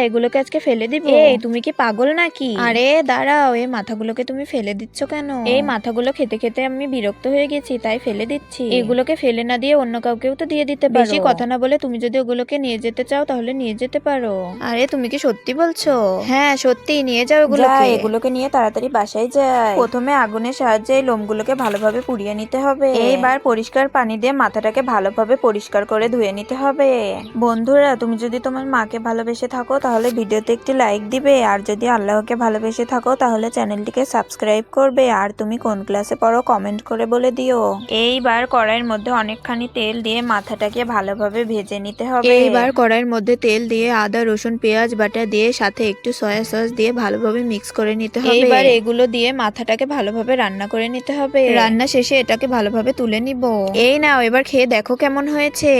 এগুলোকে আজকে ফেলে দিব। এই তুমি কি পাগল নাকি? আরে দাঁড়াও, এই মাথাগুলোকে তুমি ফেলে দিচ্ছ কেন? এই মাথাগুলো খেতে খেতে আমি বিরক্ত হয়ে গেছি, তাই ফেলে দিচ্ছি। এগুলোকে ফেলে না দিয়ে অন্য কাউকেও তো দিয়ে দিতে পারো। বেশি কথা না বলে তুমি যদি ওগুলোকে নিয়ে যেতে চাও তাহলে নিয়ে যেতে পারো। আরে তুমি কি সত্যি বলছো? হ্যাঁ সত্যি, নিয়ে যাও এগুলোকে। এগুলোকে নিয়ে তাড়াতাড়ি বাসায় যাই। প্রথমে আগুনের সাহায্যে এই লোমগুলোকে ভালোভাবে পুড়িয়ে নিতে হবে। এইবার পরিষ্কার পানি দিয়ে মাথাটাকে ভালোভাবে পরিষ্কার করে ধুয়ে নিতে হবে। বন্ধুরা, তুমি যদি তোমার মাকে ভালোবেসে থাকো তাহলে ভিডিওতে একটি লাইক দিবে, আর যদি আল্লাহকে ভালোবেসে থাকো তাহলে চ্যানেলটিকে সাবস্ক্রাইব করবে, আর তুমি কোন ক্লাসে পড়ো কমেন্ট করে বলে দিও। এইবার কড়াইয়ের মধ্যে অনেকখানি তেল দিয়ে মাথাটাকে ভালোভাবে ভেজে নিতে হবে। এইবার কড়াইয়ের মধ্যে তেল দিয়ে আদা রসুন পেঁয়াজ বাটা দিয়ে সাথে একটু সয়া সস দিয়ে ভালোভাবে মিক্স করে নিতে হবে। এইবার এগুলো দিয়ে মাথাটাকে ভালোভাবে রান্না করে নিতে হবে। রান্না শেষে এটাকে ভালোভাবে তুলে নিব। এই নাও, এবার খেয়ে দেখো কেমন হয়েছে।